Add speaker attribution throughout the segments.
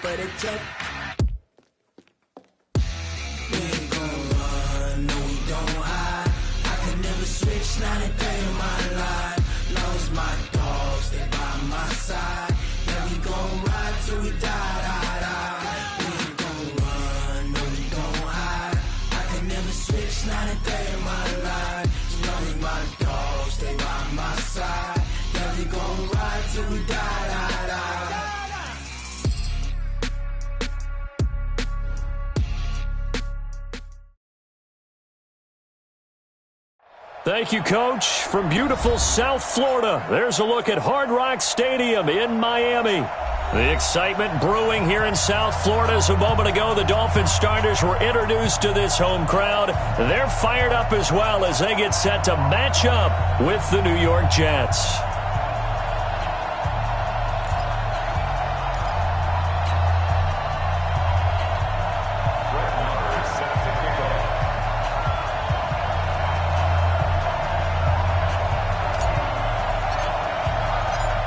Speaker 1: for the check. We ain't gon' run, no we don't hide. I can never switch, not a day in my life. Long as my dogs, they by my side. Yeah, we gon' ride till we die, die, die. We ain't gon' run, no we don't hide. I can never switch, not a day in my life. As long as my dogs, stay by my side. Yeah, we gon' ride till we die, die, die.
Speaker 2: Thank you, Coach. From beautiful South Florida, there's a look at Hard Rock Stadium in Miami. The excitement brewing here in South Florida as a moment ago the Dolphins starters were introduced to this home crowd. They're fired up as well as they get set to match up with the New York Jets.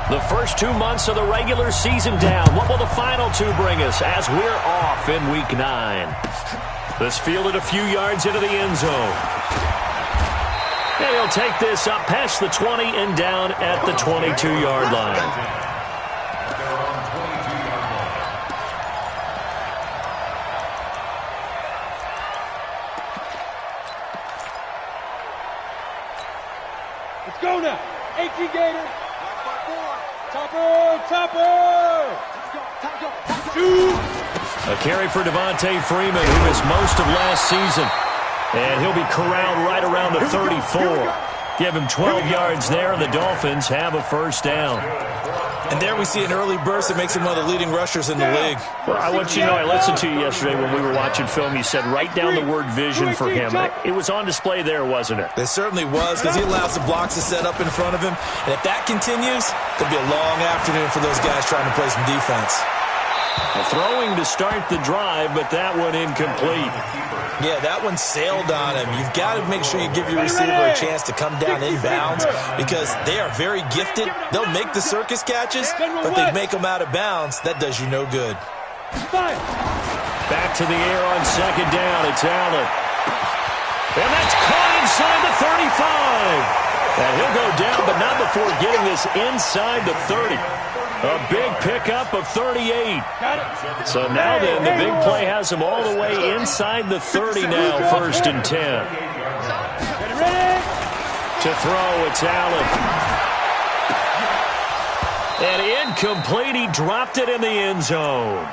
Speaker 2: The first 2 months of the regular season down. What will the final two bring us as we're off in Week 9? This fielded a few yards into the end zone. And he'll take this up past the 20 and down at the 22-yard line.
Speaker 3: Let's go now. 18 Gator. Topper!
Speaker 2: A carry for Devontae Freeman, who missed most of last season. And he'll be corralled right around the 34. Give him 12 yards there, and the Dolphins have a first down.
Speaker 4: And there we see an early burst that makes him one of the leading rushers in the league.
Speaker 2: Well, I want you to know, I listened to you yesterday when we were watching film. You said write down the word vision for him. It was on display there, wasn't it?
Speaker 4: It certainly was, because he allows the blocks to set up in front of him. And if that continues, it'll be a long afternoon for those guys trying to play some defense.
Speaker 2: Throwing to start the drive, but that one incomplete.
Speaker 4: Yeah, that one sailed on him. You've got to make sure you give your receiver a chance to come down inbounds because they are very gifted. They'll make the circus catches, but they make them out of bounds. That does you no good.
Speaker 2: Back to the air on second down. It's Allen. And that's caught inside the 35. And he'll go down, but not before getting this inside the 30. A big pickup of 38. So now then, the big play has him all the way inside the 30 now, 1st and 10. To throw, it's Allen. And incomplete, he dropped it in the end zone.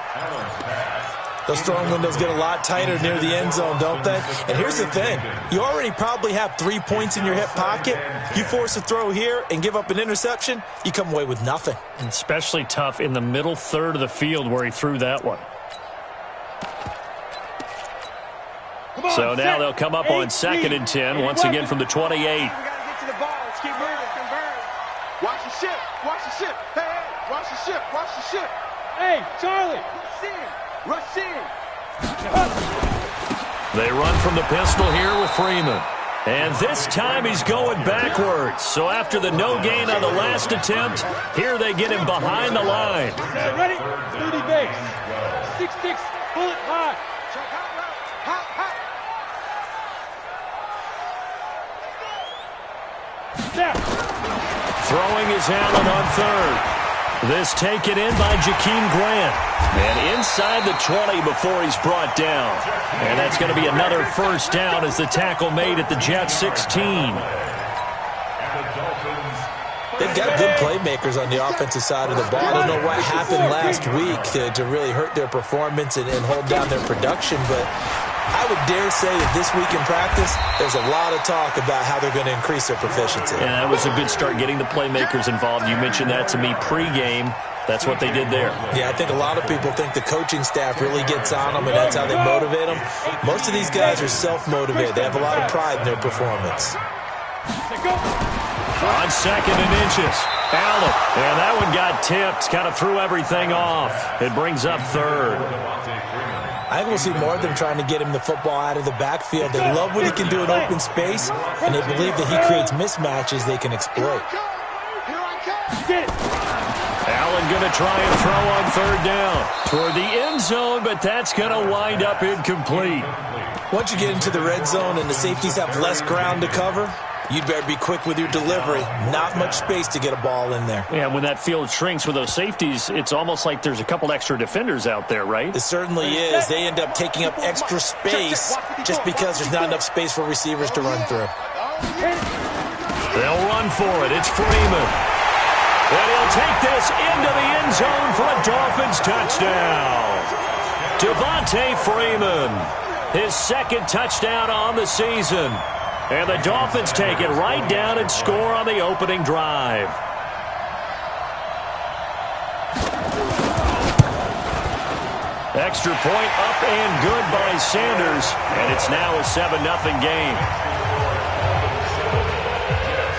Speaker 4: Those throwing windows get a lot tighter near the end zone, don't they? And here's the thing. You already probably have 3 points in your hip pocket. You force a throw here and give up an interception, you come away with nothing.
Speaker 2: And especially tough in the middle third of the field where he threw that one. So now they'll come up on 2nd and 10, once again from the 28.
Speaker 3: We got to get to the ball. Let's keep moving.
Speaker 5: Watch the ship. Watch the ship. Hey, watch the ship. Watch the ship.
Speaker 3: Hey, Charlie.
Speaker 5: Rush in.
Speaker 2: They run from the pistol here with Freeman. And this time he's going backwards. So after the no gain on the last attempt, here they get him behind the line.
Speaker 3: Ready? 30 base. 6-6. Pull it high.
Speaker 2: Throwing is Allen on 3rd. This taken in by Jakeem Grant. And inside the 20 before he's brought down. And that's going to be another first down as the tackle made at the Jets 16.
Speaker 4: They've got good playmakers on the offensive side of the ball. I don't know what happened last week to really hurt their performance and hold down their production, but I would dare say that this week in practice, there's a lot of talk about how they're going to increase their proficiency.
Speaker 2: And that was a good start, getting the playmakers involved. You mentioned that to me pregame. That's what they did there.
Speaker 4: Yeah, I think a lot of people think the coaching staff really gets on them, and that's how they motivate them. Most of these guys are self-motivated. They have a lot of pride in their performance.
Speaker 2: On 2nd and inches, Allen. And that one got tipped, kind of threw everything off. It brings up 3rd.
Speaker 4: I think we'll see more of them trying to get him the football out of the backfield. They love what he can do in open space, and they believe that he creates mismatches they can exploit.
Speaker 2: Allen going to try and throw on third down toward the end zone, but that's going to wind up incomplete.
Speaker 4: Once you get into the red zone and the safeties have less ground to cover, you'd better be quick with your delivery. Not much space to get a ball in there.
Speaker 2: Yeah, when that field shrinks with those safeties, it's almost like there's a couple extra defenders out there, right?
Speaker 4: It certainly is. They end up taking up extra space just because there's not enough space for receivers to run through.
Speaker 2: They'll run for it. It's Freeman. And he'll take this into the end zone for a Dolphins touchdown. Devontae Freeman, his second touchdown on the season. And the Dolphins take it right down and score on the opening drive. Extra point up and good by Sanders. And it's now a 7-0 game.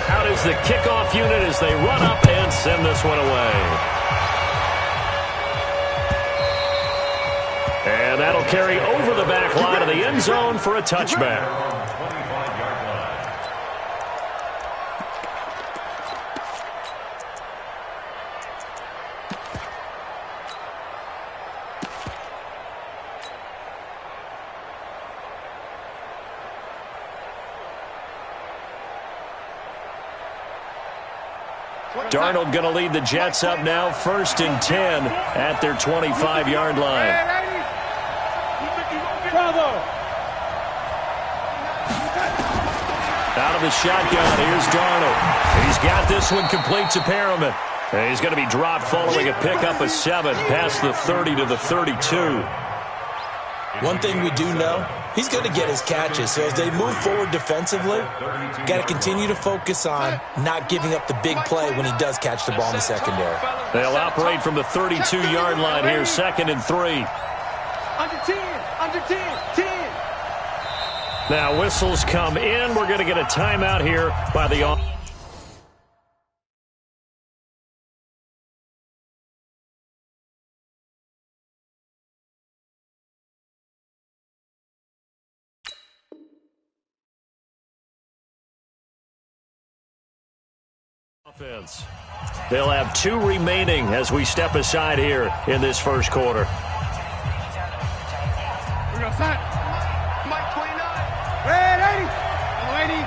Speaker 2: Out is the kickoff unit as they run up and send this one away. And that'll carry over the back line of the end zone for a touchback. Darnold going to lead the Jets up now, 1st and 10 at their 25-yard line. Out of the shotgun, here's Darnold. He's got this one complete to Perriman. And he's going to be dropped following a pickup of 7 past the 30 to the 32.
Speaker 4: One thing we do know, he's going to get his catches. So as they move forward defensively, got to continue to focus on not giving up the big play when he does catch the ball in the secondary.
Speaker 2: They'll operate from the 32-yard line here, 2nd and 3.
Speaker 5: Under 10, under 10, 10.
Speaker 2: Now whistles come in. We're going to get a timeout here by the offense. They'll have 2 remaining as we step aside here in this first quarter.
Speaker 5: We're going to sign. Mike 29. Red 80. 80.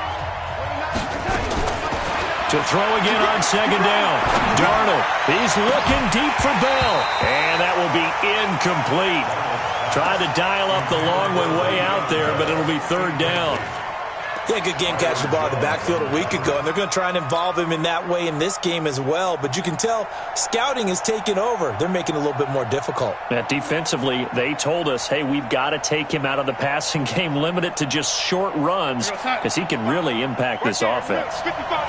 Speaker 2: To throw again on 2nd down. Darnold, he's looking deep for Bell. And that will be incomplete. Tried to dial up the long one way out there, but it'll be 3rd down.
Speaker 4: He had a good game catching the ball in the backfield a week ago, and they're going to try and involve him in that way in this game as well. But you can tell scouting is taking over. They're making it a little bit more difficult.
Speaker 2: Defensively, they told us, hey, we've got to take him out of the passing game, limit it to just short runs, because he can really impact this offense.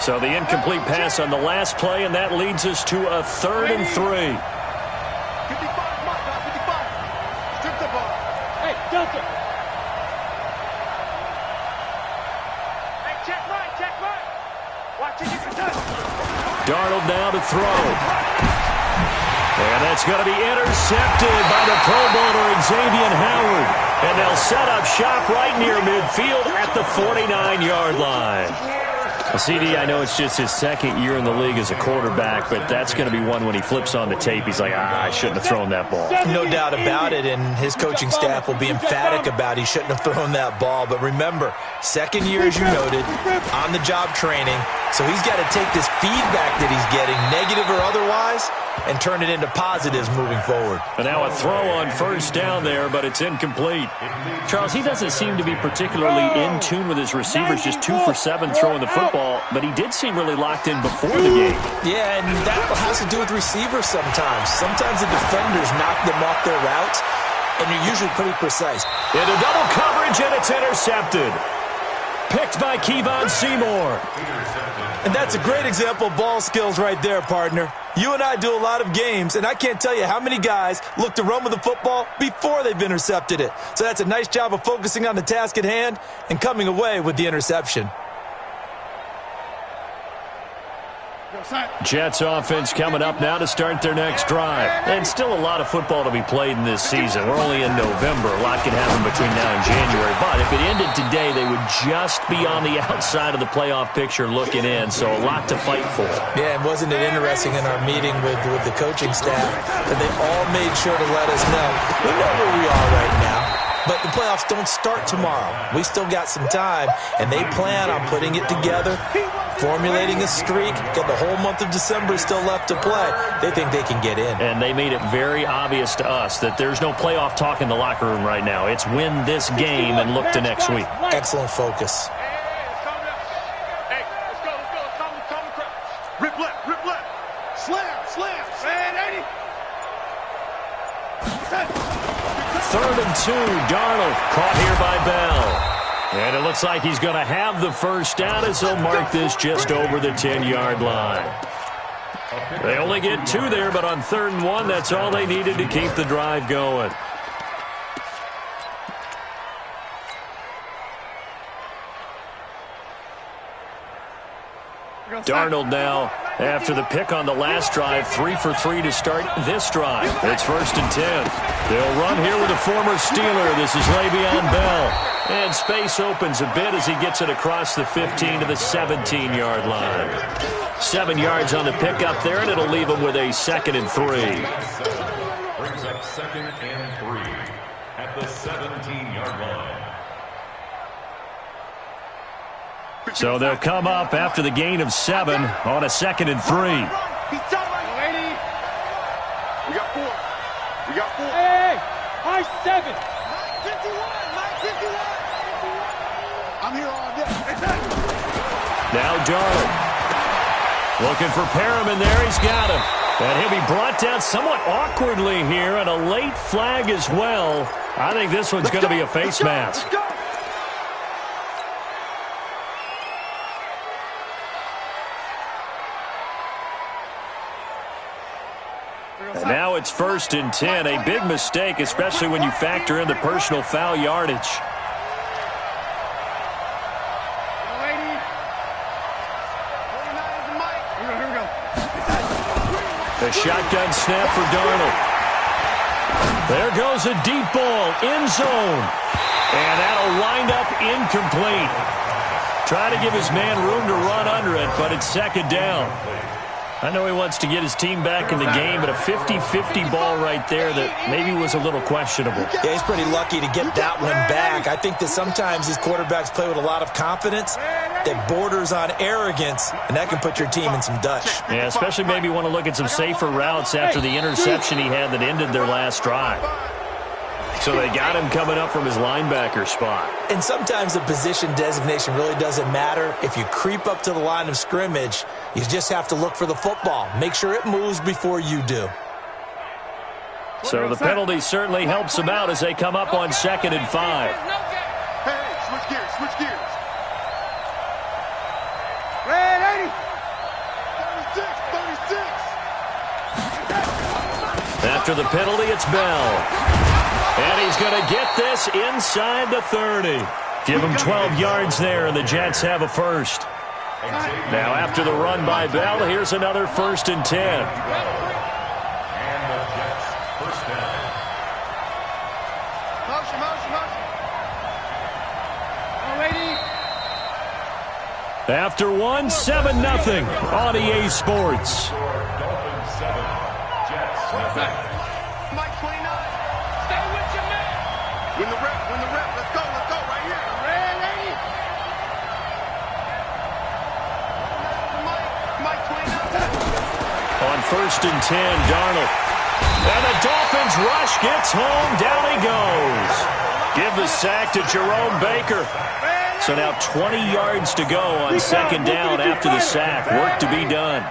Speaker 2: So the incomplete pass on the last play, and that leads us to a 3rd and 3.
Speaker 5: 55, Mike, 55. Strip the ball. Hey, Delta.
Speaker 2: Darnold now to throw. And that's going to be intercepted by the Pro Bowler Xavier Howard. And they'll set up shop right near midfield at the 49-yard line. CD, I know it's just his 2nd year in the league as a quarterback, but that's going to be one when he flips on the tape. He's like, I shouldn't have thrown that ball.
Speaker 4: No doubt about it, and his coaching staff will be emphatic about he shouldn't have thrown that ball. But remember, 2nd year, as you noted, on-the-job training. So he's got to take this feedback that he's getting, negative or otherwise, and turn it into positives moving forward.
Speaker 2: And now a throw on 1st down there, but it's incomplete. Charles, he doesn't seem to be particularly in tune with his receivers, just 2 for 7 throwing the football, but he did seem really locked in before the game.
Speaker 4: Yeah, and that has to do with receivers sometimes. Sometimes the defenders knock them off their routes, and you're usually pretty precise.
Speaker 2: Into double coverage, and it's intercepted. Picked by Kevon Seymour.
Speaker 4: And that's a great example of ball skills right there, partner. You and I do a lot of games, and I can't tell you how many guys look to run with the football before they've intercepted it. So that's a nice job of focusing on the task at hand and coming away with the interception.
Speaker 2: Jets offense coming up now to start their next drive. And still a lot of football to be played in this season. We're only in November. A lot can happen between now and January. But if it ended today, they would just be on the outside of the playoff picture looking in. So a lot to fight for.
Speaker 4: Yeah, and wasn't it interesting in our meeting with the coaching staff that they all made sure to let us know, we know where we are right now. But the playoffs don't start tomorrow. We still got some time, and they plan on putting it together, formulating a streak. Got the whole month of December still left to play. They think they can get in.
Speaker 2: And they made it very obvious to us that there's no playoff talk in the locker room right now. It's win this game and look to next week.
Speaker 4: Excellent focus.
Speaker 5: Hey, let's go. Calm the crowd. Rip left. Slam. Man,
Speaker 2: 3rd and 2, Darnold caught here by Bell. And it looks like he's going to have the first down as he'll mark this just over the 10-yard line. They only get 2 there, but on 3rd and 1, that's all they needed to keep the drive going. Darnold now, after the pick on the last drive, 3 for 3 to start this drive. It's 1st and 10. They'll run here with a former Steeler. This is Le'Veon Bell. And space opens a bit as he gets it across the 15 to the 17-yard line. 7 yards on the pickup there, and it'll leave him with a 2nd and 3.
Speaker 6: Brings up 2nd and 3 at the 17-yard line.
Speaker 2: So they'll come up after the gain of 7 on a 2nd and 3.
Speaker 5: He's done, lady. We got 4.
Speaker 3: Hey, high 7.
Speaker 5: 51. I'm here all day.
Speaker 2: Now Darnold. Looking for Perriman there. He's got him. And he'll be brought down somewhat awkwardly here, and a late flag as well. I think this one's going to be a face mask. And now it's 1st and 10. A big mistake, especially when you factor in the personal foul yardage. A shotgun snap for Darnold. There goes a deep ball, end zone. And that'll wind up incomplete. Trying to give his man room to run under it, but it's 2nd down. I know he wants to get his team back in the game, but a 50-50 ball right there that maybe was a little questionable.
Speaker 4: Yeah, he's pretty lucky to get that one back. I think that sometimes these quarterbacks play with a lot of confidence that borders on arrogance, and that can put your team in some Dutch.
Speaker 2: Yeah, especially maybe want to look at some safer routes after the interception he had that ended their last drive. So they got him coming up from his linebacker spot.
Speaker 4: And sometimes the position designation really doesn't matter. If you creep up to the line of scrimmage, you just have to look for the football. Make sure it moves before you do.
Speaker 2: So the penalty certainly helps them out as they come up on 2nd and 5.
Speaker 5: Hey, switch gears.
Speaker 3: Red
Speaker 5: 36.
Speaker 2: After the penalty, it's Bell. And he's going to get this inside the 30. Give him 12 yards there, and the Jets have a first. Now, after the run by Bell, here's another 1st and 10.
Speaker 6: And the Jets first down.
Speaker 5: Motion.
Speaker 2: After 1, 7-0 on EA Sports.
Speaker 6: Dolphins 7, Jets nothing.
Speaker 5: Mike 29. Stay with your man. Win the rep. Let's go right here. Ready? Mike 29.
Speaker 2: On 1st and 10, Darnold. And the Dolphins rush gets home. Down he goes. Give the sack to Jerome Baker. So now 20 yards to go on 2nd down after the sack. Work to be done.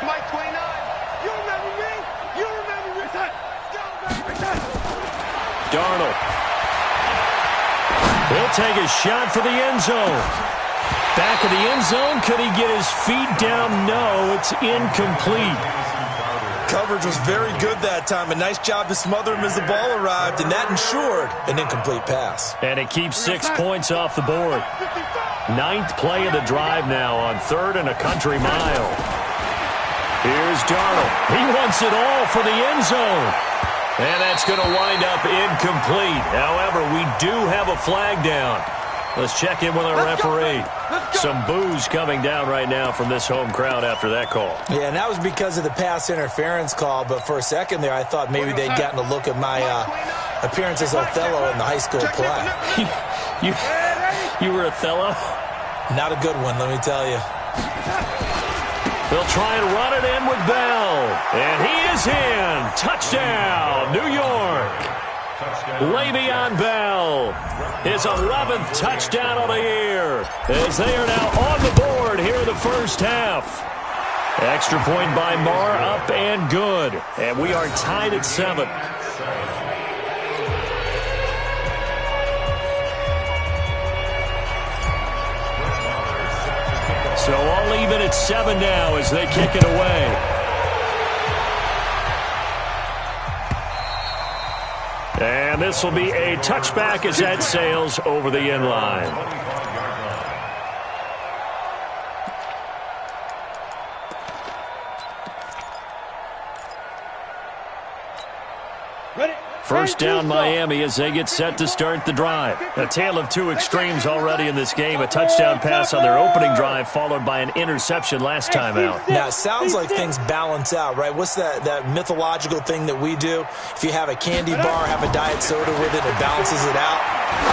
Speaker 5: Mike 29. You remember me?
Speaker 2: Darnold. He'll take a shot for the end zone. Back of the end zone. Could he get his feet down? No, it's incomplete.
Speaker 4: Coverage was very good that time. A nice job to smother him as the ball arrived, and that ensured an incomplete pass.
Speaker 2: And it keeps 6 points off the board.
Speaker 5: 55.
Speaker 2: Ninth play of the drive now on 3rd and a country mile. Here's Darnold. He wants it all for the end zone. And that's going to wind up incomplete. However, we do have a flag down. Let's check in with our referee. Some boos coming down right now from this home crowd after that call.
Speaker 4: Yeah, and that was because of the pass interference call. But for a second there, I thought maybe they'd gotten a look at my appearance as Othello in the high school play.
Speaker 2: You were Othello?
Speaker 4: Not a good one, let me tell you.
Speaker 2: They'll try and run it in with Bell. And he is in. Touchdown, New York. Le'Veon Bell, his 11th touchdown of the year, as they are now on the board here in the first half. Extra point by Marr, up and good. And we are tied at 7. So all even at 7 now as they kick it away. And this will be a touchback as that sails over the end line. First down Miami as they get set to start the drive. A tale of two extremes already in this game. A touchdown pass on their opening drive followed by an interception last time out.
Speaker 4: Now, it sounds like things balance out, right? What's that mythological thing that we do? If you have a candy bar, have a diet soda with it, it balances it out.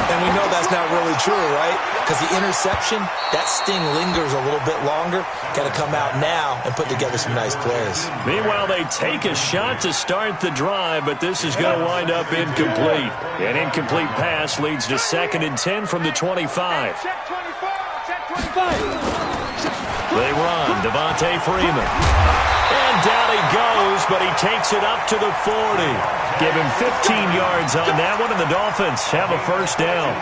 Speaker 4: And we know that's not really true, right? Because the interception, that sting lingers a little bit longer. Got to come out now and put together some nice plays.
Speaker 2: Meanwhile, they take a shot to start the drive, but this is going to wind up incomplete. An incomplete pass leads to 2nd and 10 from the 25. They run, Devontae Freeman. And down he goes, but he takes it up to the 40. Give him 15 yards on that one, and the Dolphins have a first down.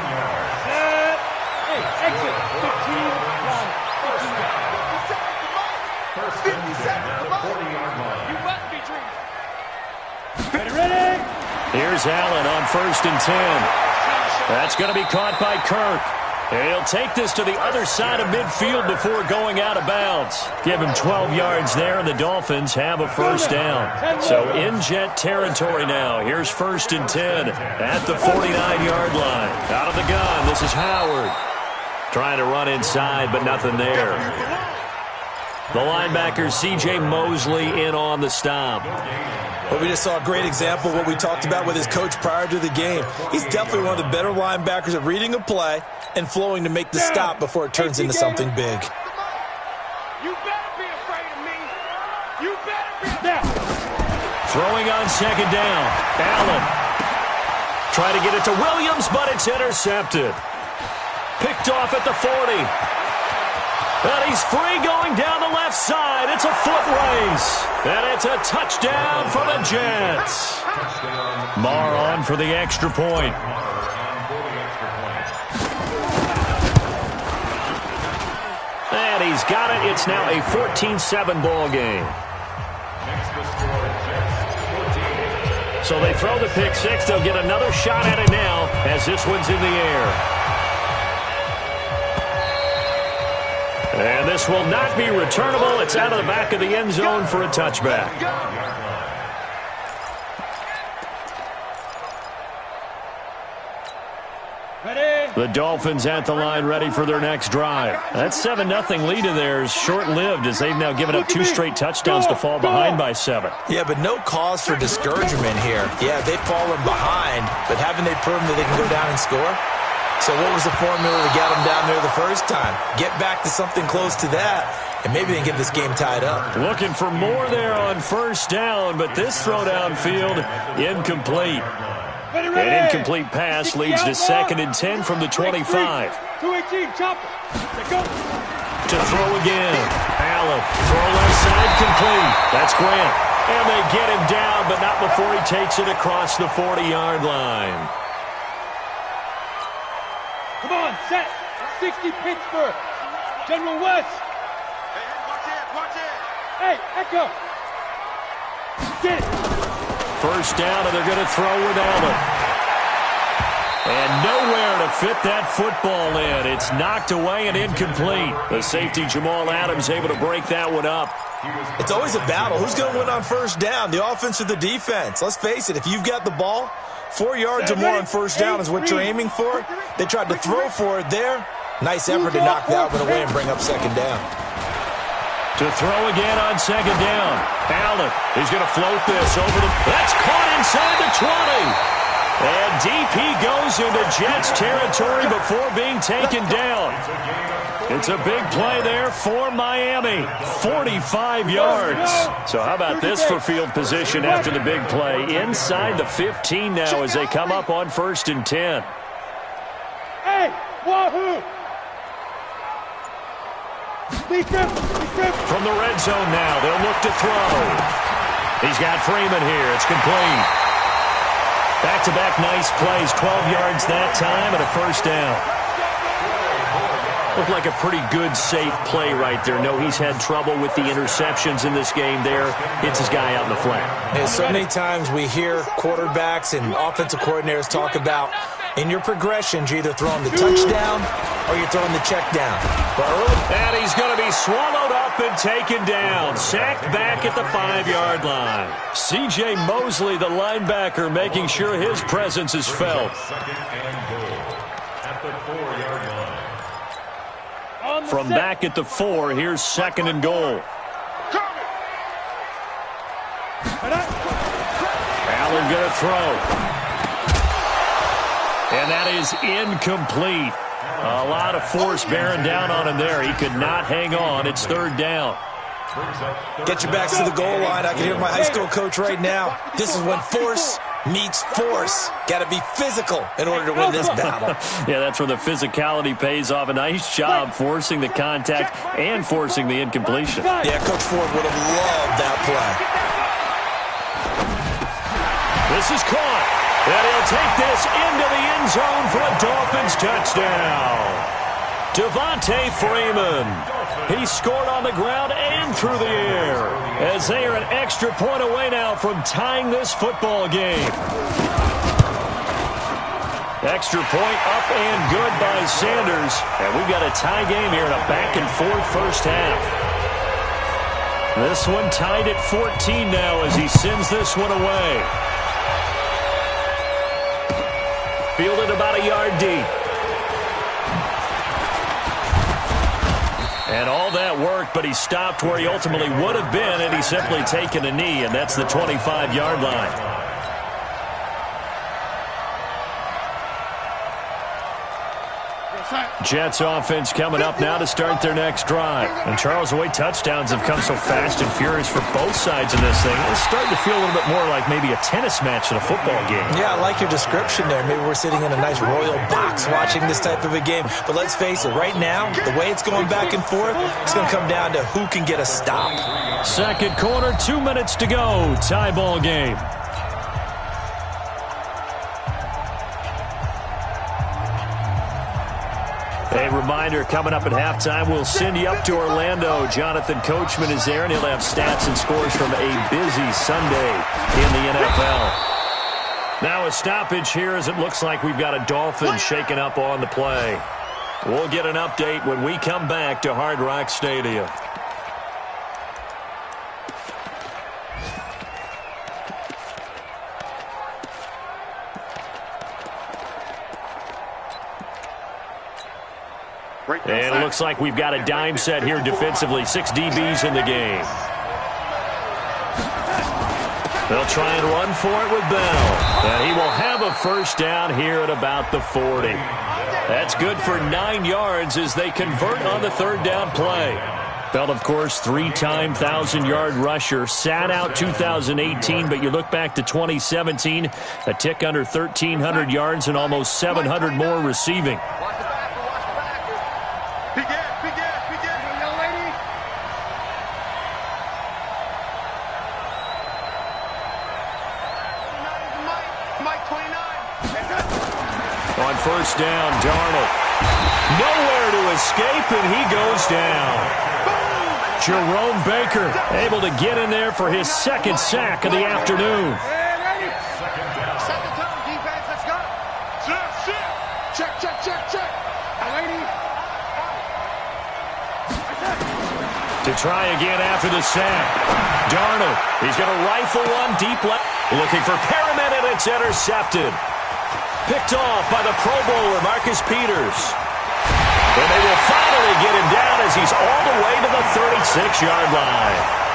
Speaker 2: Here's Allen on 1st and 10. That's going to be caught by Kirk. And he'll take this to the other side of midfield before going out of bounds. Give him 12 yards there, and the Dolphins have a first down. So in jet territory now. Here's 1st and 10 at the 49-yard line. Out of the gun, this is Howard. Trying to run inside, but nothing there. The linebacker, C.J. Mosley, in on the stop.
Speaker 4: Well, we just saw a great example of what we talked about with his coach prior to the game. He's definitely one of the better linebackers at reading a play and flowing to make the stop before it turns into something big.
Speaker 5: You better be afraid of me. You better be.
Speaker 2: Throwing on 2nd down. Allen. Try to get it to Williams, but it's intercepted. Picked off at the 40. And he's free going down the left side. It's a foot race. And it's a touchdown for the Jets. Marr on for the extra point. And he's got it. It's now a 14-7 ball game. So they throw the pick six. They'll get another shot at it now as this one's in the air. And this will not be returnable. It's out of the back of the end zone for a touchback. The Dolphins at the line ready for their next drive. That 7-0 lead of theirs short-lived as they've now given up 2 straight touchdowns to fall behind by 7.
Speaker 4: Yeah, but no cause for discouragement here. Yeah, they've fallen behind, but haven't they proven that they can go down and score? So what was the formula to get them down there the first time? Get back to something close to that, and maybe they can get this game tied up.
Speaker 2: Looking for more there on 1st down, but this throw downfield incomplete. An incomplete pass leads to 2nd and 10 from the 25.
Speaker 3: 218, chopper.
Speaker 2: To throw again. Allen, throw left side, complete. That's Grant. And they get him down, but not before he takes it across the 40-yard line.
Speaker 3: Come on, set. 60 Pittsburgh. General West.
Speaker 5: Watch it.
Speaker 3: Hey, Echo. Get it.
Speaker 2: First down, and they're going to throw with Allen. And nowhere to fit that football in. It's knocked away and incomplete. The safety, Jamal Adams, able to break that one up.
Speaker 4: It's always a battle. Who's going to win on first down, the offense or the defense? Let's face it, if you've got the ball, 4 yards or more on first down is what you're aiming for. They tried to throw for it there. Nice effort to knock that one away and bring up second down.
Speaker 2: To throw again on second down. Allen, he's going to float this over the... That's caught inside the 20. And DP goes into Jets territory before being taken down. It's a big play there for Miami. 45 yards. So how about this for field position after the big play? Inside the 15 now as they come up on 1st and 10.
Speaker 3: Hey, wahoo!
Speaker 2: From the red zone now, they'll look to throw. He's got Freeman here. It's complete. Back-to-back nice plays, 12 yards that time and a first down. Looked like a pretty good, safe play right there. No, he's had trouble with the interceptions in this game there. Hits his guy out in the flat.
Speaker 4: And so many times we hear quarterbacks and offensive coordinators talk about in your progressions, you're either throwing the touchdown or you're throwing the check down. But early,
Speaker 2: and he's going to be swallowed up and taken down. Sacked back at the 5-yard line. C.J. Mosley, the linebacker, making sure his presence is felt.
Speaker 6: Second and goal at the 4-yard line.
Speaker 2: From back at the 4, here's 2nd and goal. Allen going to throw. And that is incomplete. A lot of force bearing down on him there. He could not hang on. It's 3rd down.
Speaker 4: Get your backs to the goal line. I can hear my high school coach right now. This is when force meets force. Got to be physical in order to win this battle.
Speaker 2: Yeah, that's where the physicality pays off. A nice job forcing the contact and forcing the incompletion.
Speaker 4: Yeah, Coach Ford would have loved that
Speaker 2: play. This is caught. And he'll take this into the end zone for a Dolphins touchdown. Devontae Freeman. He scored on the ground and through the air as they are an extra point away now from tying this football game. Extra point up and good by Sanders. And we've got a tie game here in a back-and-forth first half. This one tied at 14 now as he sends this one away. Fielded about a yard deep. And all that worked, but he stopped where he ultimately would have been, and he's simply taken a knee, and that's the 25-yard line. Jets offense coming up now to start their next drive. And Charles, the way touchdowns have come so fast and furious for both sides in this thing, it's starting to feel a little bit more like maybe a tennis match in a football game. Yeah,
Speaker 4: I like your description there. Maybe we're sitting in a nice royal box watching this type of a game. But let's face it, right now, the way it's going back and forth, it's going to come down to who can get a stop.
Speaker 2: Second quarter, 2 minutes to go. Tie ball game. A reminder, coming up at halftime, we'll send you up to Orlando. Jonathan Coachman is there, and he'll have stats and scores from a busy Sunday in the NFL. Now a stoppage here as it looks like we've got a Dolphin shaken up on the play. We'll get an update when we come back to Hard Rock Stadium. And it looks like we've got a dime set here defensively. 6 DBs in the game. They'll try and run for it with Bell. And he will have a first down here at about the 40. That's good for 9 yards as they convert on the 3rd down play. Bell, of course, 3-time 1,000-yard rusher. Sat out 2018, but you look back to 2017, a tick under 1,300 yards and almost 700 more receiving. On first down, Darnold. Nowhere to escape, and he goes down. Jerome Baker able to get in there for his 2nd sack of the afternoon.
Speaker 5: Set the tone, defense. Let's go.
Speaker 2: To try again after the sack. Darnold, he's going to rifle one deep left. Looking for Perriman, and it's intercepted. Picked off by the Pro Bowler, Marcus Peters. And they will finally get him down as he's all the way to the 36-yard line.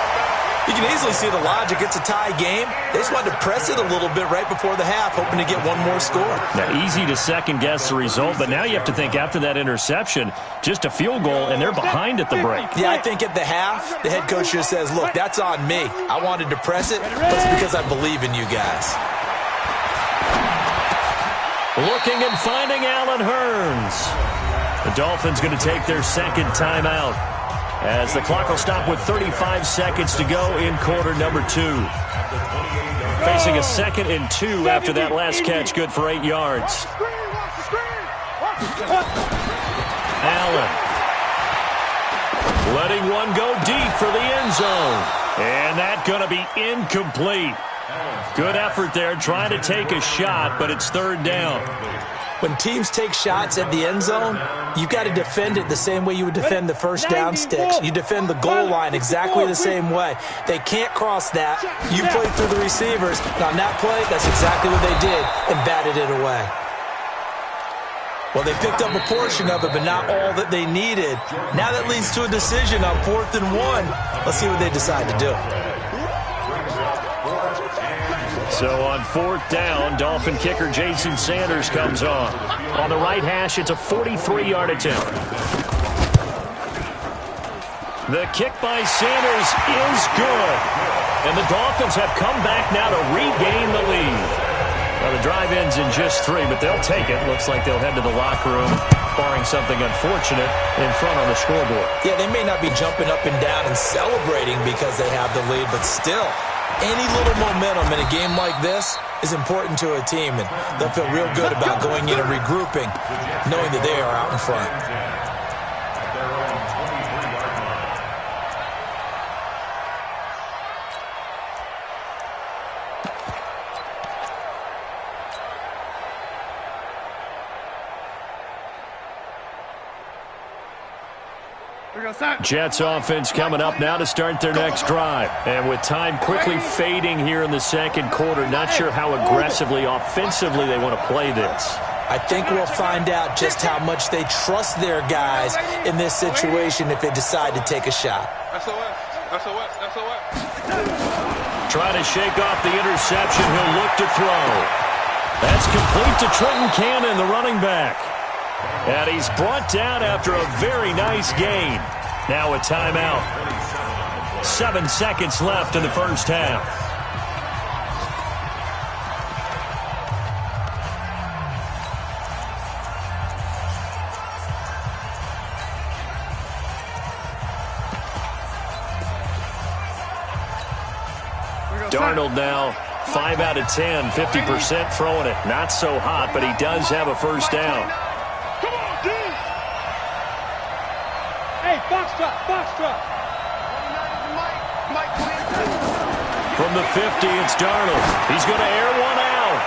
Speaker 4: You can easily see the logic. It's a tie game. They just wanted to press it a little bit right before the half, hoping to get one more score.
Speaker 2: Now, easy to second-guess the result, but now you have to think after that interception, just a field goal, and they're behind at the break.
Speaker 4: Yeah, I think at the half, the head coach just says, look, that's on me. I wanted to press it, but it's because I believe in you guys.
Speaker 2: Looking and finding Allen Hurns. The Dolphins going to take their second timeout, as the clock will stop with 35 seconds to go in quarter number 2. Facing a 2nd and 2 after that last catch, good for 8 yards. Allen letting one go deep for the end zone. And that going to be incomplete. Good effort there, trying to take a shot, but it's 3rd down.
Speaker 4: When teams take shots at the end zone, you've got to defend it the same way you would defend the first down sticks. You defend the goal line exactly the same way. They can't cross that. You play through the receivers. And on that play, that's exactly what they did and batted it away. Well, they picked up a portion of it, but not all that they needed. Now that leads to a decision on 4th and 1. Let's see what they decide to do.
Speaker 2: So on 4th down, Dolphin kicker Jason Sanders comes on. On the right hash, it's a 43-yard attempt. The kick by Sanders is good. And the Dolphins have come back now to regain the lead. Well, the drive ends in just 3, but they'll take it. Looks like they'll head to the locker room, barring something unfortunate, in front on the scoreboard.
Speaker 4: Yeah, they may not be jumping up and down and celebrating because they have the lead, but still, any little momentum in a game like this is important to a team, and they'll feel real good about going in and regrouping, knowing that they are out in front.
Speaker 2: Jets offense coming up now to start their next drive. And with time quickly fading here in the 2nd quarter, not sure how aggressively, offensively they want to play this.
Speaker 4: I think we'll find out just how much they trust their guys in this situation if they decide to take a shot.
Speaker 2: Trying to shake off the interception. He'll look to throw. That's complete to Trenton Cannon, the running back. And he's brought down after a very nice gain. Now a timeout. 7 seconds left in the first half. Darnold now 5 out of 10, 50% throwing it. Not so hot, but he does have a first down.
Speaker 3: Box drop.
Speaker 2: From the 50, it's Darnold. He's going to air one out.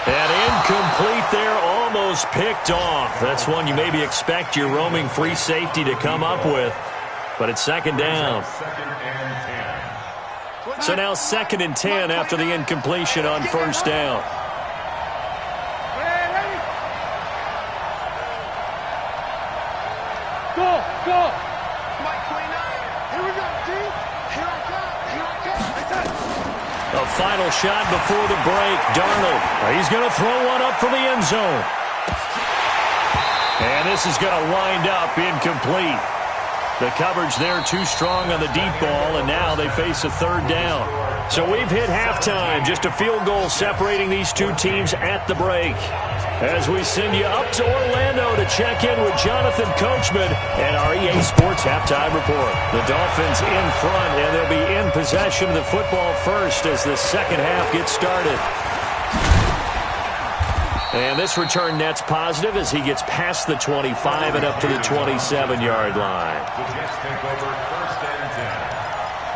Speaker 2: And incomplete there, almost picked off. That's one you maybe expect your roaming free safety to come up with. But it's 2nd down. So now 2nd and 10 after the incompletion on first down.
Speaker 3: Go!
Speaker 5: Here we go, D. Here I come.
Speaker 2: A final shot before the break. Darnold, he's going to throw one up for the end zone. And this is going to wind up incomplete. The coverage there too strong on the deep ball, and now they face a 3rd down. So we've hit halftime. Just a field goal separating these two teams at the break. As we send you up to Orlando to check in with Jonathan Coachman and our EA Sports Halftime Report. The Dolphins in front, and they'll be in possession of the football first as the 2nd half gets started. And this return net's positive as he gets past the 25 and up to the 27-yard line.
Speaker 6: The Jets take over 1st and 10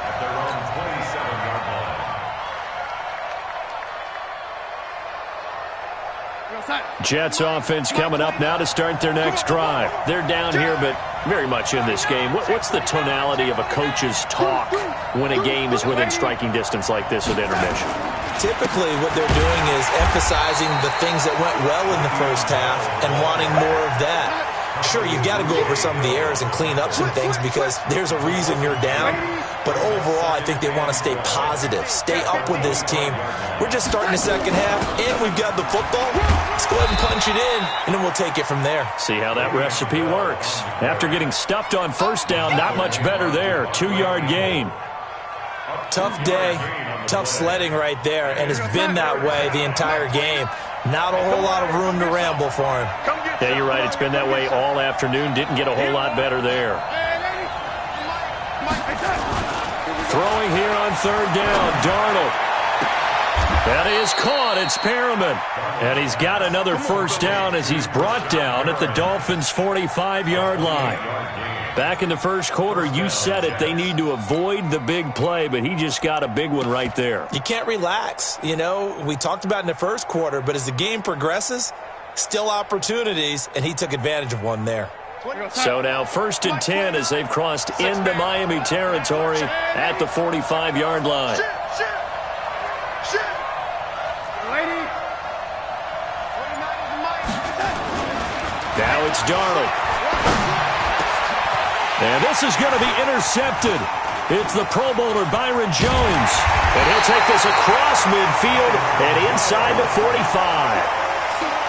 Speaker 6: at their own 27-yard line.
Speaker 2: Jets offense coming up now to start their next drive. They're down here, but very much in this game. What's the tonality of a coach's talk when a game is within striking distance like this at intermission?
Speaker 4: Typically, what they're doing is emphasizing the things that went well in the first half and wanting more of that. Sure, you've got to go over some of the errors and clean up some things because there's a reason you're down. But overall, I think they want to stay positive, stay up with this team. We're just starting the second half, and we've got the football. Let's go ahead and punch it in, and then we'll take it from there.
Speaker 2: See how that recipe works. After getting stuffed on first down, not much better there. 2-yard gain.
Speaker 4: Tough day, tough sledding right there, and it's been that way the entire game. Not a whole lot of room to ramble for him.
Speaker 2: Yeah, you're right. It's been that way all afternoon. Didn't get a whole lot better there. Throwing here on third down, Darnold. That is caught. It's Perriman. And he's got another first down as he's brought down at the Dolphins' 45-yard line. Back in the first quarter, you said it, they need to avoid the big play, but he just got a big one right there.
Speaker 4: You can't relax. You know, we talked about in the first quarter, but as the game progresses, still opportunities, and he took advantage of one there.
Speaker 2: So now 1st and 10 as they've crossed into Miami territory at the 45-yard line. Now it's Darnold. And this is going to be intercepted. It's the Pro Bowler Byron Jones. And he'll take this across midfield and inside the 45.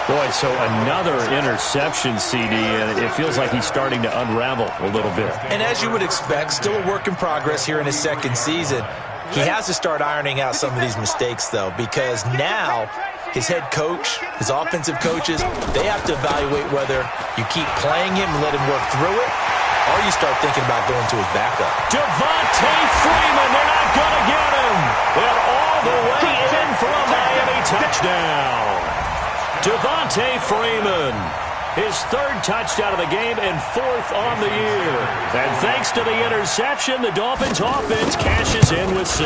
Speaker 2: Boy, so another interception, CD, and it feels like he's starting to unravel a little bit.
Speaker 4: And as you would expect, still a work in progress here in his second season. He has to start ironing out some of these mistakes, though, because now his head coach, his offensive coaches, they have to evaluate whether you keep playing him and let him work through it, or you start thinking about going to his backup.
Speaker 2: Devontae Freeman, they're not going to get him. And all the way in for a Miami touchdown. Devontae Freeman, his 3rd touchdown of the game and 4th on the year. And thanks to the interception, the Dolphins offense cashes in with 6.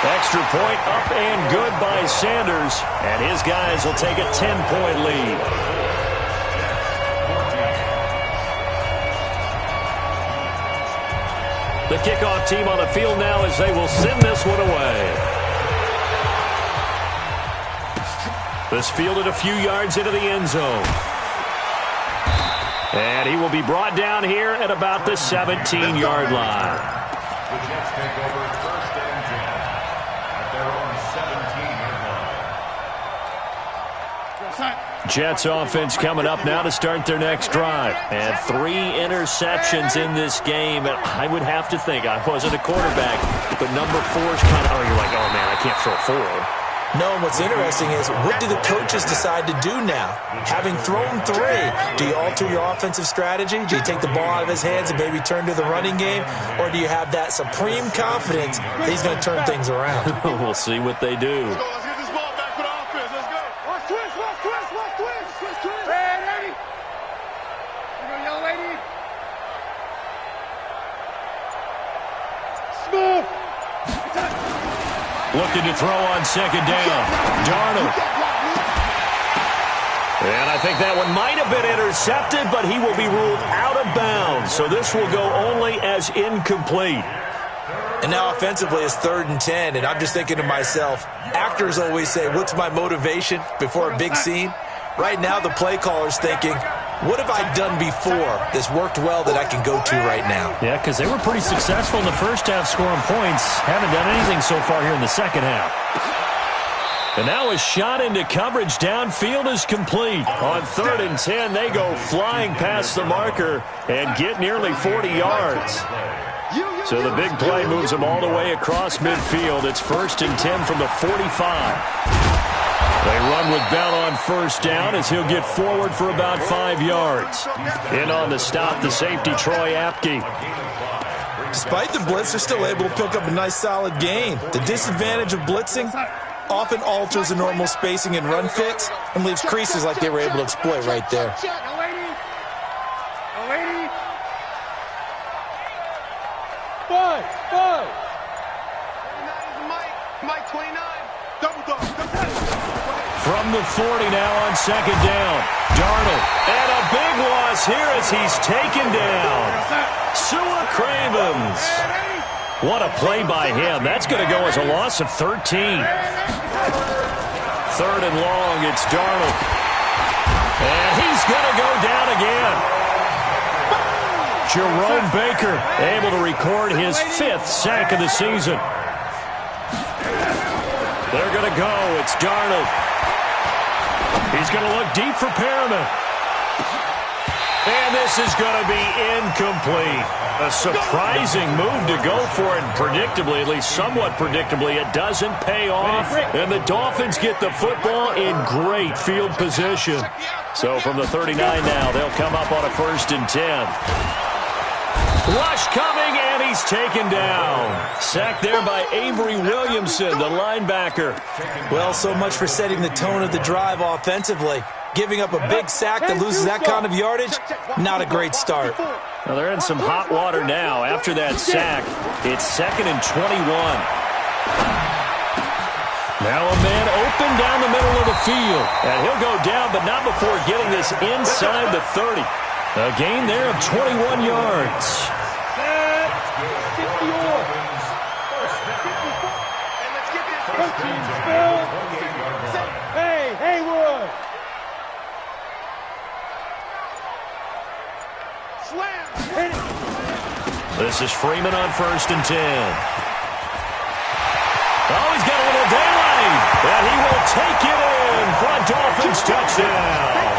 Speaker 2: Extra point up and good by Sanders, and his guys will take a 10-point lead. The kickoff team on the field now as they will send this one away. This fielded a few yards into the end zone. And he will be brought down here at about the 17-yard line.
Speaker 6: The Jets take over 1st and 10 at their own 17-yard line.
Speaker 2: Jets offense coming up now to start their next drive. And 3 interceptions in this game. And I would have to think, I wasn't a quarterback, but number 4's kind of, you're like, oh, man, I can't throw 4.
Speaker 4: No, and what's interesting is, what do the coaches decide to do now? Having thrown 3, do you alter your offensive strategy? Do you take the ball out of his hands and maybe turn to the running game? Or do you have that supreme confidence that he's going to turn things around?
Speaker 2: We'll see what they do.
Speaker 5: Let's get this ball back for the offense. Let's go.
Speaker 3: Watch twist, watch twist, watch twist. Twist, twist. Ready? You go, young lady. Smooth.
Speaker 2: Looking to throw on 2nd down. Darnold. And I think that one might have been intercepted, but he will be ruled out of bounds. So this will go only as incomplete.
Speaker 4: And now offensively it's 3rd and 10, and I'm just thinking to myself, actors always say, what's my motivation before a big scene? Right now the play caller's thinking, what have I done before that's worked well that I can go to right now?
Speaker 2: Yeah, because they were pretty successful in the first half scoring points. Haven't done anything so far here in the second half. And now a shot into coverage downfield is complete. On 3rd and 10, they go flying past the marker and get nearly 40 yards. So the big play moves them all the way across midfield. It's 1st and 10 from the 45. They run with Bell on 1st down as he'll get forward for about 5 yards. In on the stop, the safety, Troy Apke.
Speaker 4: Despite the blitz, they're still able to pick up a nice solid gain. The disadvantage of blitzing often alters the normal spacing and run fits and leaves creases like they were able to exploit right there.
Speaker 2: From the 40 now on second down. Darnold. And a big loss here as he's taken down. Sua Cravens. What a play by him. That's going to go as a loss of 13. Third and long, it's Darnold. And he's going to go down again. Jerome Baker able to record his 5th sack of the season. They're going to go. It's Darnold. He's going to look deep for Perriman. And this is going to be incomplete. A surprising move to go for it. Predictably, at least somewhat predictably, it doesn't pay off. And the Dolphins get the football in great field position. So from the 39 now, they'll come up on a 1st and 10. Rush coming, and he's taken down. Sacked there by Avery Williamson, the linebacker.
Speaker 4: Well, so much for setting the tone of the drive offensively. Giving up a big sack that loses that kind of yardage, not a great start.
Speaker 2: Well, they're in some hot water now. After that sack, it's 2nd and 21. Now a man open down the middle of the field. And he'll go down, but not before getting this inside the 30. A gain there of 21 yards.
Speaker 3: Hey, Haywood!
Speaker 2: This is Freeman on 1st and 10. Oh, he's got a little daylight. And he will take it in for a Dolphins touchdown.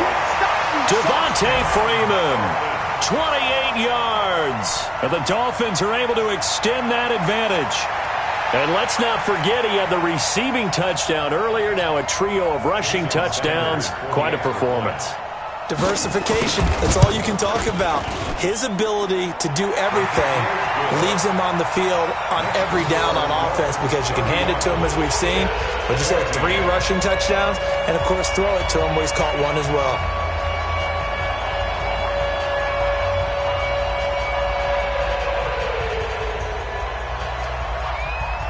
Speaker 2: Devontae Freeman, 28 yards. And the Dolphins are able to extend that advantage. And let's not forget he had the receiving touchdown earlier. Now a trio of rushing touchdowns. Quite a performance.
Speaker 4: Diversification, that's all you can talk about. His ability to do everything leaves him on the field on every down on offense because you can hand it to him as we've seen. But just had 3 rushing touchdowns and, of course, throw it to him where he's caught 1 as well.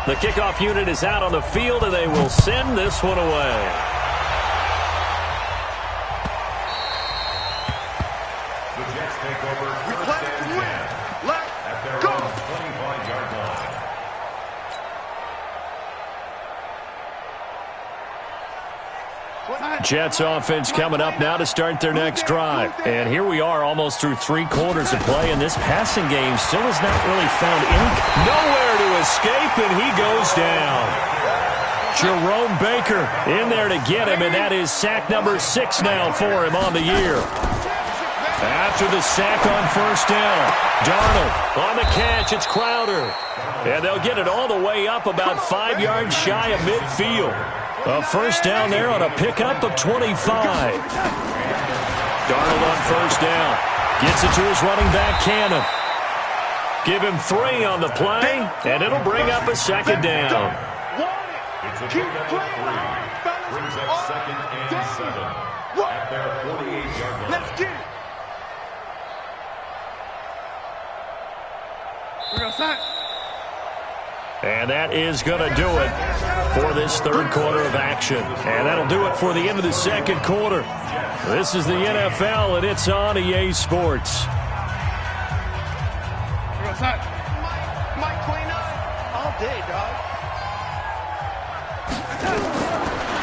Speaker 2: The kickoff unit is out on the field, and they will send this one away.
Speaker 6: The Jets take over first and 10 at their own 25-yard line.
Speaker 2: Jets offense coming up now to start their next drive. And here we are almost through 3 quarters of play, and this passing game still has not really found nowhere to escape, and he goes down. Jerome Baker in there to get him, and that is sack number 6 now for him on the year. After the sack on 1st down, Darnold on the catch, it's Crowder. And they'll get it all the way up about 5 yards shy of midfield. A 1st down there on a pickup of 25. Darnold on 1st down. Gets it to his running back, Cannon. Give him 3 on the play, and it'll bring up a 2nd down.
Speaker 6: It's a pickup of 3. Brings up 2nd and 7 at their 48-yard line.
Speaker 3: Let's get it. We're going to sack.
Speaker 2: And that is going to do it for this 3rd quarter of action. And that'll do it for the end of the 2nd quarter. This is the NFL, and it's on EA Sports.
Speaker 5: Mike 29 all day, dog.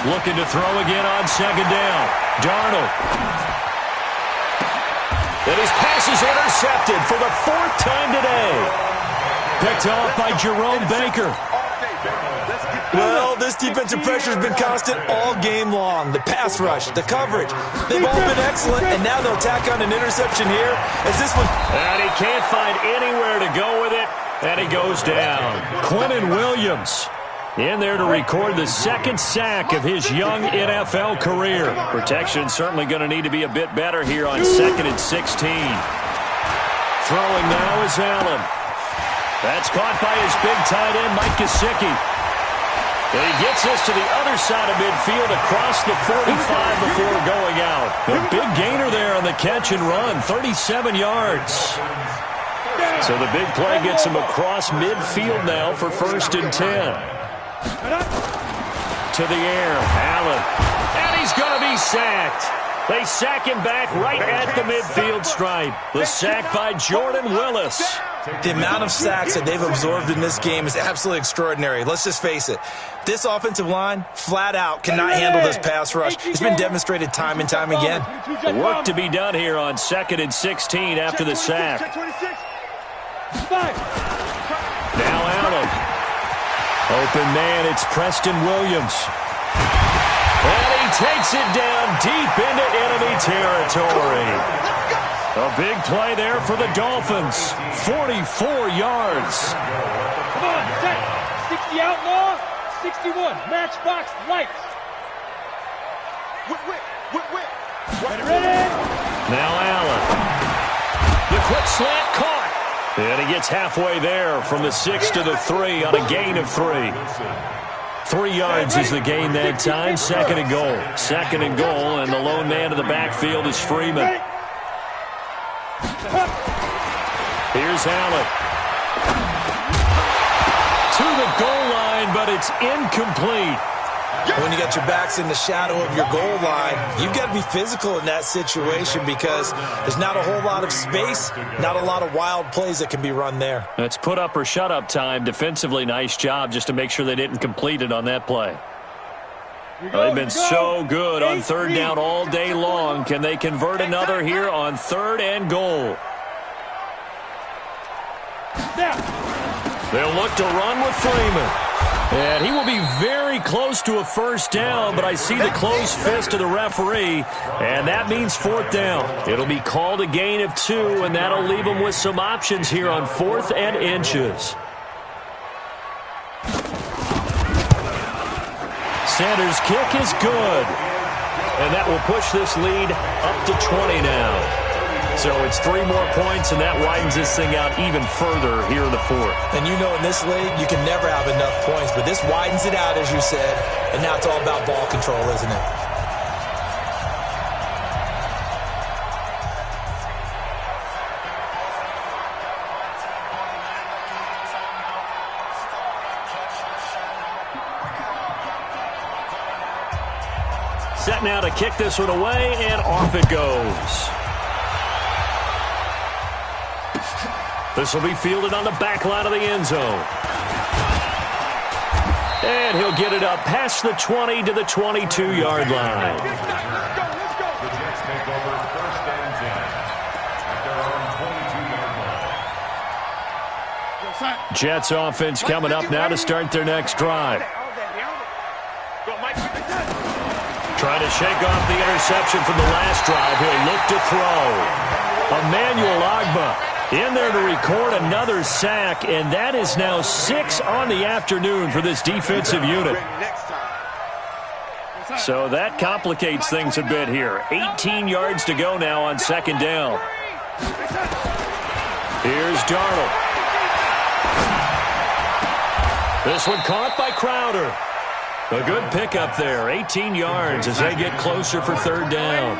Speaker 2: Looking to throw again on 2nd down. Darnold. And his pass is intercepted for the 4th time today. Picked off by Jerome Baker.
Speaker 4: Well, this defensive pressure has been constant all game long. The pass rush, the coverage, they've all been excellent, and now they'll tack on an interception here as this one.
Speaker 2: And he can't find anywhere to go with it, and he goes down. Quinnen Williams in there to record the 2nd sack of his young NFL career. Protection certainly going to need to be a bit better here on 2nd and 16. Throwing now is Allen. That's caught by his big tight end, Mike Gesicki. And he gets this to the other side of midfield across the 45 before going out. A big gainer there on the catch and run, 37 yards. So the big play gets him across midfield now for 1st and 10. to the air. Allen. And he's going to be sacked. They sack him back right at the midfield stripe. The sack by Jordan Willis.
Speaker 4: The amount of sacks that they've absorbed in this game is absolutely extraordinary. Let's just face it. This offensive line, flat out, cannot handle this pass rush. It's been demonstrated time and time again.
Speaker 2: Work to be done here on 2nd and 16 after the sack. Now Allen. Open man, it's Preston Williams. And he takes it down deep into enemy territory. A big play there for the Dolphins. 44 yards.
Speaker 3: Come on, set. 60 outlaw, 61. Matchbox lights. Ready?
Speaker 2: Now Allen. The quick slant caught. And he gets halfway there from the 6 to the 3 on a gain of 3. 3 yards is the gain that time. 2nd and goal. 2nd and goal, and the lone man in the backfield is Freeman. Here's Allen. To the goal line, but it's incomplete.
Speaker 4: When you got your backs in the shadow of your goal line, you've got to be physical in that situation because there's not a whole lot of space, not a lot of wild plays that can be run there.
Speaker 2: It's put up or shut up time. Defensively, nice job just to make sure they didn't complete it on that play. They've been so good on 3rd down all day long. Can they convert another here on 3rd and goal? They'll look to run with Freeman. And he will be very close to a 1st down, but I see the closed fist of the referee, and that means 4th down. It'll be called a gain of 2, and that'll leave them with some options here on 4th and inches. Sanders' kick is good, and that will push this lead up to 20 now. So it's 3 more points, and that widens this thing out even further here in the 4th.
Speaker 4: And you know in this league, you can never have enough points, but this widens it out, as you said, and now it's all about ball control, isn't it?
Speaker 2: Set now to kick this one away, and off it goes. This will be fielded on the back line of the end zone. And he'll get it up past the 20 to the 22-yard line.
Speaker 6: The Jets take over 1st and 10 at their own 22-yard line.
Speaker 2: Jets offense coming up now to start their next drive. Trying to shake off the interception from the last drive. He'll look to throw. Emmanuel Ogbah in there to record another sack, and that is now 6 on the afternoon for this defensive unit. So that complicates things a bit here. 18 yards to go now on 2nd down. Here's Darnold. This one caught by Crowder. A good pickup there. 18 yards as they get closer for 3rd down.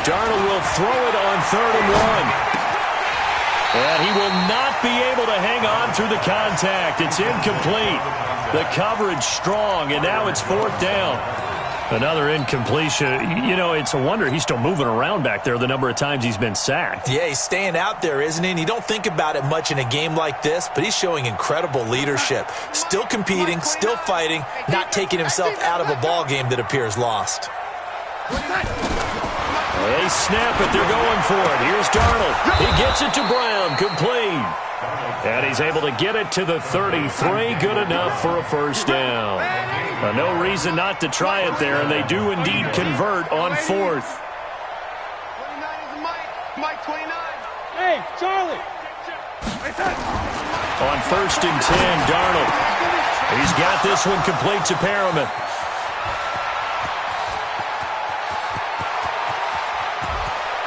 Speaker 2: Darnold will throw it on 3rd and 1. And he will not be able to hang on through the contact. It's incomplete. The coverage strong, and now it's 4th down. Another incompletion. You know, it's a wonder he's still moving around back there the number of times he's been sacked.
Speaker 4: Yeah, he's staying out there, isn't he? And you don't think about it much in a game like this, but he's showing incredible leadership. Still competing, still fighting, not taking himself out of a ball game that appears lost.
Speaker 2: They snap it. They're going for it. Here's Darnold. He gets it to Brown. Complete. And he's able to get it to the 33. Good enough for a 1st down. No reason not to try it there, and they do indeed convert on 4th.
Speaker 5: 29 is Mike 29.
Speaker 3: Hey, Charlie.
Speaker 2: On 1st and 10, Darnold. He's got this one complete to Perriman.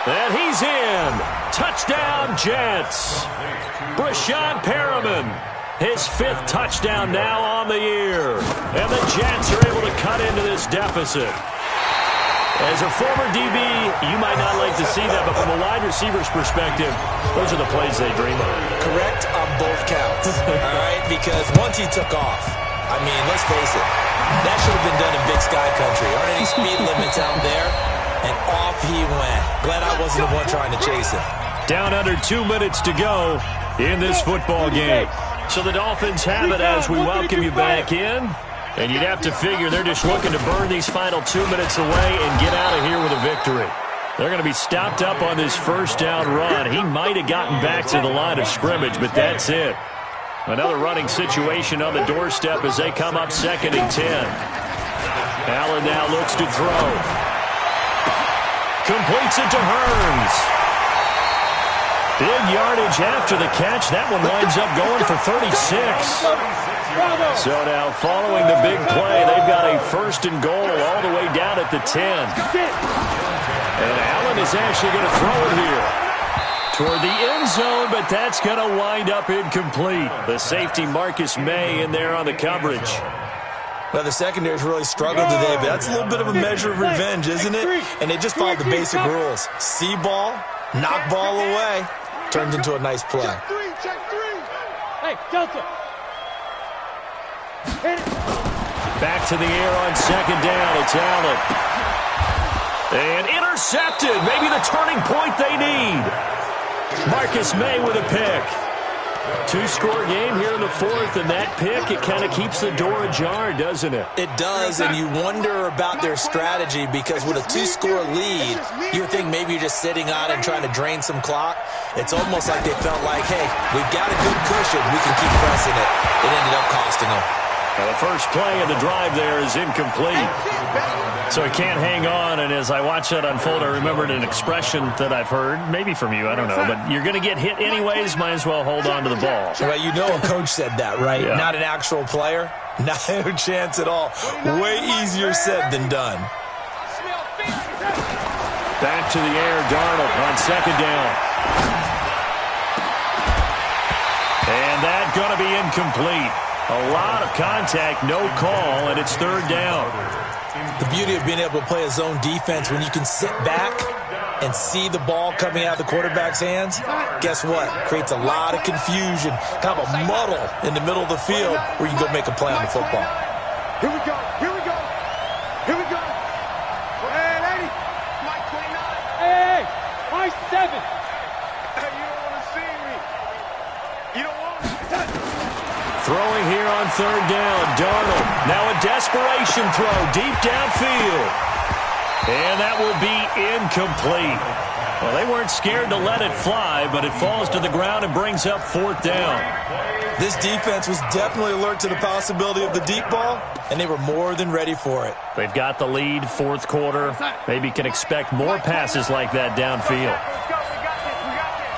Speaker 2: And he's in. Touchdown, Jets. Brashad Perriman, his 5th touchdown now on the year. And the Jets are able to cut into this deficit. As a former DB, you might not like to see that, but from a wide receiver's perspective, those are the plays they dream of.
Speaker 4: Correct on both counts, all right? Because once he took off, I mean, let's face it, that should have been done in Big Sky Country. Aren't any speed limits out there? And off he went. Glad I wasn't the one trying to chase him.
Speaker 2: Down under 2 minutes to go in this football game. So the Dolphins have it as we welcome you back in. And you'd have to figure they're just looking to burn these final 2 minutes away and get out of here with a victory. They're going to be stopped up on this first down run. He might have gotten back to the line of scrimmage, but that's it. Another running situation on the doorstep as they come up 2nd and 10. Allen now looks to throw. Completes it to Hearns. Big yardage after the catch. That one winds up going for 36. So now following the big play, they've got a 1st and goal all the way down at the 10. And Allen is actually going to throw it here toward the end zone, but that's going to wind up incomplete. The safety Marcus May in there on the coverage.
Speaker 4: Well, the secondary's really struggled today, but that's a little bit of a measure of revenge, isn't it? And they just followed the basic rules. See ball, knock ball away. Turns into a nice play.
Speaker 3: Check three. Hey, Delta.
Speaker 2: Back to the air on 2nd down. It's Allen. And intercepted. Maybe the turning point they need. Marcus May with a pick. 2-score game here in the 4th, and that pick, it kind of keeps the door ajar, doesn't it?
Speaker 4: It does, and you wonder about their strategy because with a 2-score lead, you would think maybe you're just sitting on it and trying to drain some clock. It's almost like they felt like, hey, we've got a good cushion. We can keep pressing it. It ended up costing them.
Speaker 2: Well, the first play of the drive there is incomplete. So he can't hang on, and as I watch that unfold, I remembered an expression that I've heard, maybe from you, I don't know, but you're going to get hit anyways, might as well hold on to the ball.
Speaker 4: Well, you know a coach said that, right?
Speaker 2: Yeah.
Speaker 4: Not an actual player? No chance at all. Way easier said than done.
Speaker 2: Back to the air, Darnold on 2nd down. And that's going to be incomplete. A lot of contact, no call, and it's 3rd down.
Speaker 4: The beauty of being able to play a zone defense when you can sit back and see the ball coming out of the quarterback's hands, guess what? Creates a lot of confusion, kind of a muddle in the middle of the field where you can go make a play on the football.
Speaker 3: Here we go. Here we go. Here we go. Hey, lady. Mike 29. Hey, Mike 7. Hey, you don't want to see me. You don't want to.
Speaker 2: Throwing here on 3rd down, Darnold. Now a desperation throw deep downfield. And that will be incomplete. Well, they weren't scared to let it fly, but it falls to the ground and brings up 4th down.
Speaker 4: This defense was definitely alert to the possibility of the deep ball, and they were more than ready for it.
Speaker 2: They've got the lead, 4th quarter. Maybe can expect more passes like that downfield.
Speaker 3: Let's go. We got this. We got this.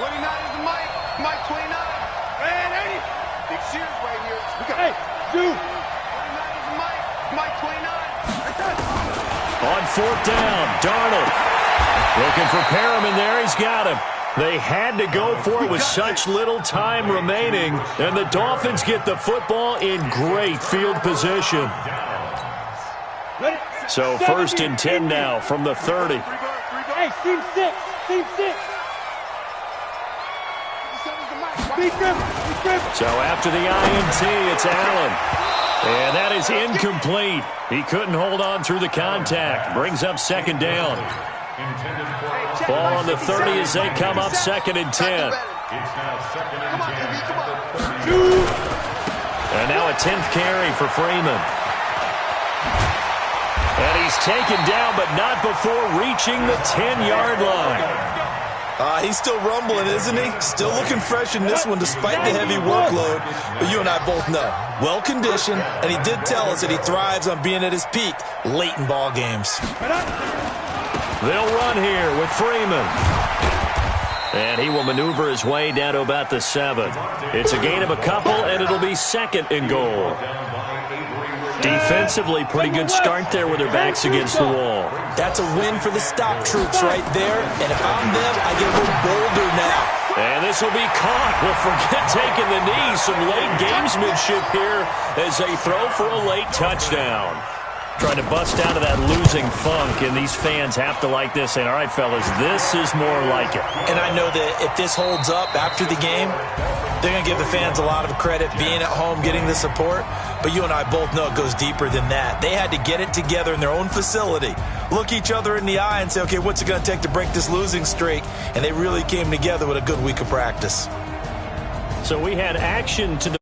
Speaker 3: 29 is the Mike. Mike 29. Man, 80. Big series right here. We got, hey, dude. 29 is the Mike. Mike 29.
Speaker 2: On 4th down, Darnold. Looking for Perriman there. He's got him. They had to go for it with such little time remaining, and the Dolphins get the football in great field position. So 1st and 10 now from the 30.
Speaker 3: Hey, team 6. Team 6.
Speaker 2: So after the INT, it's Allen. And that is incomplete. He couldn't hold on through the contact. Brings up 2nd down. Ball on the 30 as they come up 2nd and 10.
Speaker 6: It's now 2nd and 10.
Speaker 2: And now a 10th carry for Freeman. And he's taken down, but not before reaching the 10-yard line.
Speaker 4: He's still rumbling, isn't he? Still looking fresh in this one despite the heavy workload. But you and I both know, well-conditioned, and he did tell us that he thrives on being at his peak late in ball games.
Speaker 2: They'll run here with Freeman. And he will maneuver his way down to about the 7. It's a gain of a couple, and it'll be 2nd and goal. Defensively, pretty good start there with their backs against the wall.
Speaker 4: That's a win for the stop troops right there. And if I'm them, I get a little bolder now.
Speaker 2: And this will be caught. Well, forget taking the knee. Some late gamesmanship here as they throw for a late touchdown. Trying to bust out of that losing funk, and these fans have to like this, saying, all right, fellas, this is more like it.
Speaker 4: And I know that if this holds up after the game, they're going to give the fans a lot of credit being at home, getting the support. But you and I both know it goes deeper than that. They had to get it together in their own facility, look each other in the eye and say, okay, what's it going to take to break this losing streak? And they really came together with a good week of practice.
Speaker 2: So we had action to the